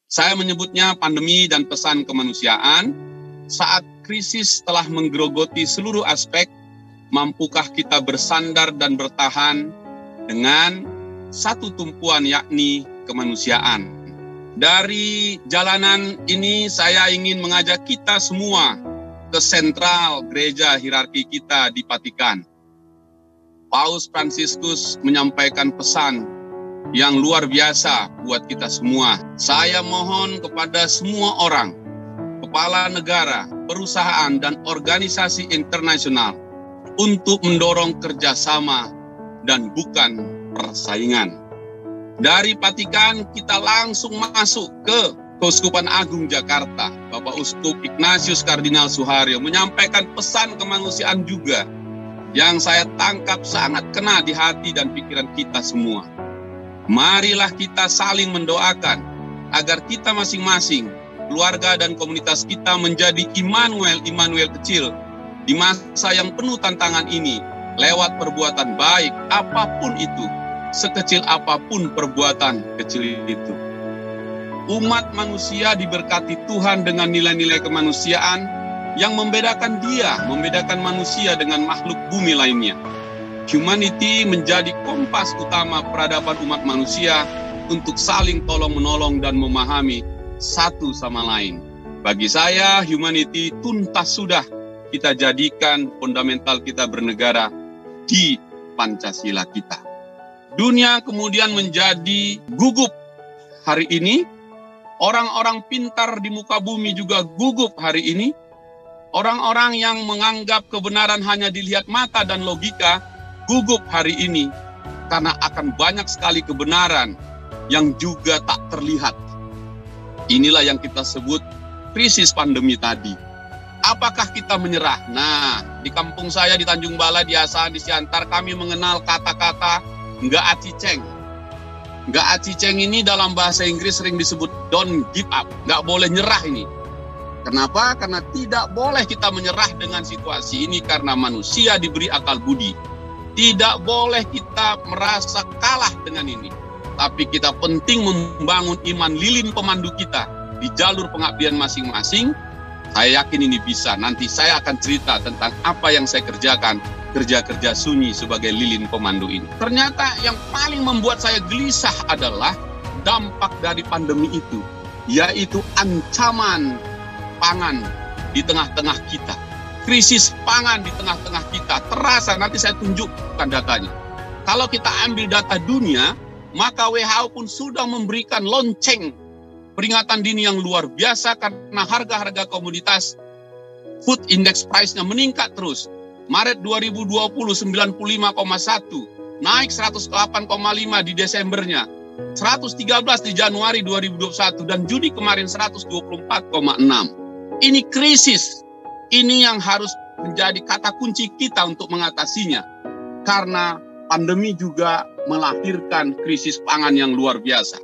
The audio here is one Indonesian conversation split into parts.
Saya menyebutnya pandemi dan pesan kemanusiaan. Saat krisis telah menggerogoti seluruh aspek, mampukah kita bersandar dan bertahan dengan satu tumpuan, yakni kemanusiaan. Dari jalanan ini saya ingin mengajak kita semua ke sentral gereja hierarki kita di Vatikan. Paus Fransiskus menyampaikan pesan yang luar biasa buat kita semua. Saya mohon kepada semua orang, kepala negara, perusahaan, dan organisasi internasional untuk mendorong kerjasama dan bukan persaingan. Dari Vatikan kita langsung masuk ke Keuskupan Agung Jakarta. Bapak Uskup Ignatius Kardinal Suharyo menyampaikan pesan kemanusiaan juga yang saya tangkap sangat kena di hati dan pikiran kita semua. Marilah kita saling mendoakan agar kita masing-masing, keluarga dan komunitas kita menjadi Immanuel kecil di masa yang penuh tantangan ini lewat perbuatan baik apapun itu, sekecil apapun perbuatan kecil itu. Umat manusia diberkati Tuhan dengan nilai-nilai kemanusiaan yang membedakan manusia dengan makhluk bumi lainnya. Humanity menjadi kompas utama peradaban umat manusia untuk saling tolong-menolong dan memahami satu sama lain. Bagi saya, humanity tuntas sudah kita jadikan fundamental kita bernegara di Pancasila kita. Dunia kemudian menjadi gugup hari ini. Orang-orang pintar di muka bumi juga gugup hari ini. Orang-orang yang menganggap kebenaran hanya dilihat mata dan logika gugup hari ini. Karena akan banyak sekali kebenaran yang juga tak terlihat. Inilah yang kita sebut krisis pandemi tadi. Apakah kita menyerah? Nah, di kampung saya di Tanjung Balai, di Asahan, di Siantar, kami mengenal kata-kata nggak aciceng. Nggak aciceng ini dalam bahasa Inggris sering disebut don't give up. Nggak boleh nyerah ini. Kenapa? Karena tidak boleh kita menyerah dengan situasi ini karena manusia diberi akal budi. Tidak boleh kita merasa kalah dengan ini. Tapi kita penting membangun iman lilin pemandu kita di jalur pengabdian masing-masing. Saya yakin ini bisa. Nanti saya akan cerita tentang apa yang saya kerjakan, kerja-kerja sunyi sebagai lilin pemandu ini. Ternyata yang paling membuat saya gelisah adalah dampak dari pandemi itu, yaitu ancaman pangan di tengah-tengah kita. Krisis pangan di tengah-tengah kita terasa, nanti saya tunjukkan datanya. Kalau kita ambil data dunia, maka WHO pun sudah memberikan lonceng peringatan dini yang luar biasa karena harga-harga komoditas food index price-nya meningkat terus. Maret 2020 95,1, naik 108,5 di Desembernya, 113 di Januari 2021 dan Juni kemarin 124,6. Ini krisis. Ini yang harus menjadi kata kunci kita untuk mengatasinya. Karena pandemi juga melahirkan krisis pangan yang luar biasa.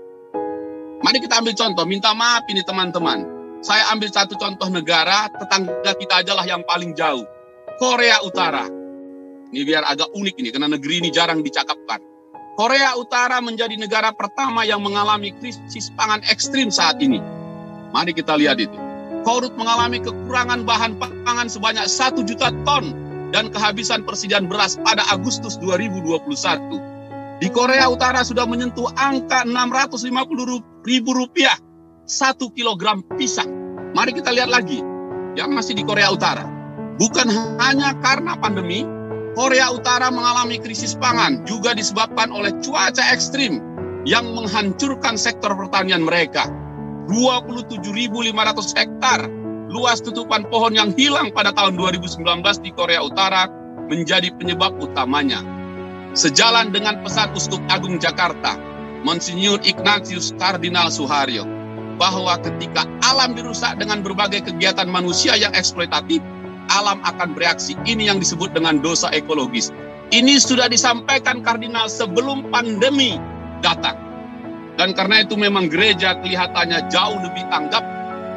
Mari kita ambil contoh, minta maaf ini teman-teman. Saya ambil satu contoh negara, tetangga kita aja lah yang paling jauh. Korea Utara. Ini biar agak unik ini, karena negeri ini jarang dicakapkan. Korea Utara menjadi negara pertama yang mengalami krisis pangan ekstrim saat ini. Mari kita lihat itu. Korea mengalami kekurangan bahan pangan sebanyak 1 juta ton dan kehabisan persediaan beras pada Agustus 2021. Di Korea Utara sudah menyentuh angka Rp650.000 1 kilogram pisang. Mari kita lihat lagi, yang masih di Korea Utara. Bukan hanya karena pandemi, Korea Utara mengalami krisis pangan juga disebabkan oleh cuaca ekstrim yang menghancurkan sektor pertanian mereka. 27.500 hektar luas tutupan pohon yang hilang pada tahun 2019 di Korea Utara menjadi penyebab utamanya. Sejalan dengan pesan Uskup Agung Jakarta, Monsinyur Ignatius Kardinal Suharyo, bahwa ketika alam dirusak dengan berbagai kegiatan manusia yang eksploitatif, alam akan bereaksi. Ini yang disebut dengan dosa ekologis. Ini sudah disampaikan Kardinal sebelum pandemi datang. Dan karena itu memang gereja kelihatannya jauh lebih tanggap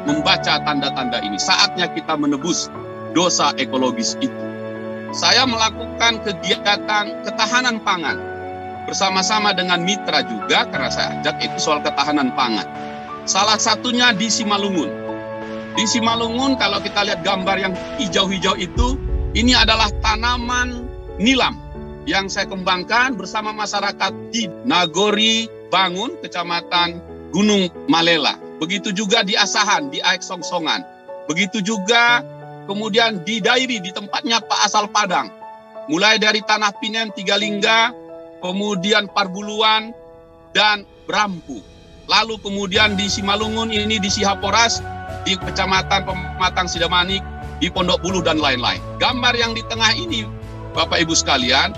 membaca tanda-tanda ini. Saatnya kita menebus dosa ekologis itu. Saya melakukan kegiatan ketahanan pangan bersama-sama dengan mitra juga, karena saya ajak itu soal ketahanan pangan. Salah satunya di Simalungun. Di Simalungun kalau kita lihat gambar yang hijau-hijau itu, ini adalah tanaman nilam yang saya kembangkan bersama masyarakat di Nagori Bangun, Kecamatan Gunung Malela. Begitu juga di Asahan, di Aek Songsongan. Begitu juga kemudian di Dairi, di tempatnya Pak Asal Padang. Mulai dari Tanah Pinen, Tigalingga, kemudian Parbuluan, dan Brampu. Lalu kemudian di Simalungun ini di Sihaporas, di Kecamatan Pematang Sidamanik, di Pondok Bulu, dan lain-lain. Gambar yang di tengah ini, Bapak Ibu sekalian,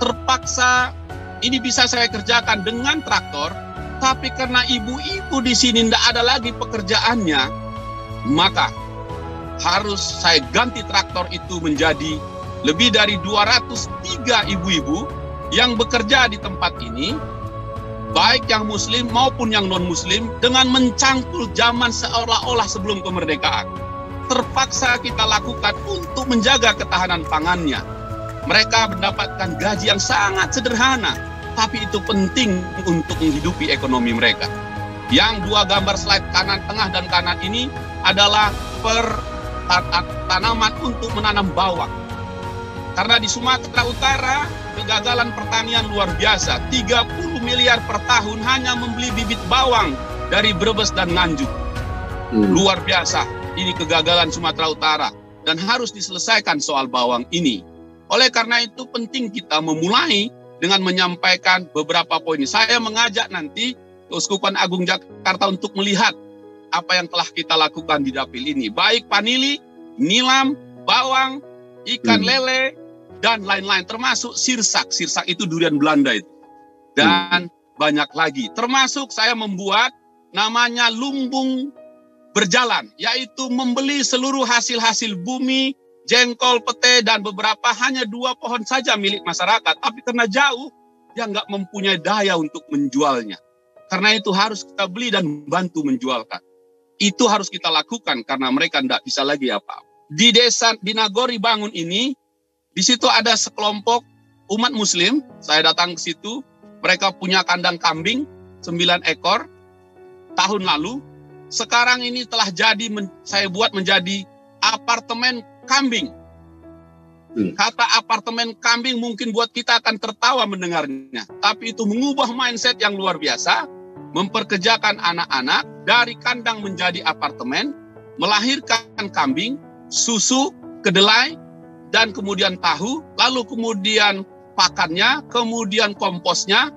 terpaksa ini bisa saya kerjakan dengan traktor, tapi karena ibu-ibu di sini tidak ada lagi pekerjaannya, maka harus saya ganti traktor itu menjadi lebih dari 203 ibu-ibu yang bekerja di tempat ini, baik yang muslim maupun yang non-muslim, dengan mencangkul zaman seolah-olah sebelum kemerdekaan. Terpaksa kita lakukan untuk menjaga ketahanan pangannya. Mereka mendapatkan gaji yang sangat sederhana, tapi itu penting untuk menghidupi ekonomi mereka. Yang dua gambar slide kanan tengah dan kanan ini adalah tanaman untuk menanam bawang. Karena di Sumatera Utara, kegagalan pertanian luar biasa. 30 miliar per tahun hanya membeli bibit bawang dari Brebes dan Nganjuk. Luar biasa, ini kegagalan Sumatera Utara. Dan harus diselesaikan soal bawang ini. Oleh karena itu penting kita memulai dengan menyampaikan beberapa poin. Saya mengajak nanti Keuskupan Agung Jakarta untuk melihat apa yang telah kita lakukan di dapil ini. Baik panili, nilam, bawang, ikan lele, dan lain-lain, termasuk sirsak. Sirsak itu durian Belanda itu. Dan banyak lagi. Termasuk saya membuat namanya lumbung berjalan, yaitu membeli seluruh hasil-hasil bumi, jengkol, pete, dan beberapa hanya 2 pohon saja milik masyarakat. Tapi karena jauh, dia nggak mempunyai daya untuk menjualnya. Karena itu harus kita beli dan bantu menjualkan. Itu harus kita lakukan karena mereka tidak bisa lagi apa. Di desa, di Nagori Bangun ini, di situ ada sekelompok umat muslim, saya datang ke situ, mereka punya kandang kambing, 9 ekor, tahun lalu. Sekarang ini telah jadi, saya buat menjadi apartemen kambing. Kata apartemen kambing mungkin buat kita akan tertawa mendengarnya. Tapi itu mengubah mindset yang luar biasa, memperkerjakan anak-anak dari kandang menjadi apartemen, melahirkan kambing, susu, kedelai, dan kemudian tahu, lalu kemudian pakannya, kemudian komposnya,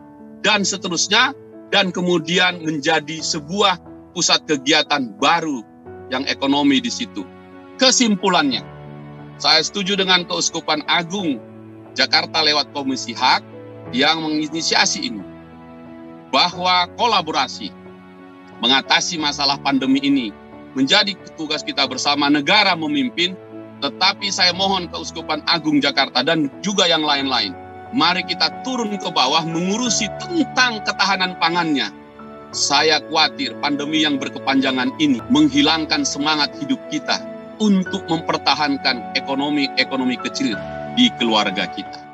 dan seterusnya, dan kemudian menjadi sebuah pusat kegiatan baru yang ekonomi di situ. Kesimpulannya, saya setuju dengan Keuskupan Agung Jakarta lewat Komisi HAK yang menginisiasi ini, bahwa kolaborasi mengatasi masalah pandemi ini menjadi tugas kita bersama. Negara memimpin, tetapi saya mohon Keuskupan Agung Jakarta dan juga yang lain-lain, mari kita turun ke bawah mengurusi tentang ketahanan pangannya. Saya khawatir pandemi yang berkepanjangan ini menghilangkan semangat hidup kita untuk mempertahankan ekonomi kecil di keluarga kita.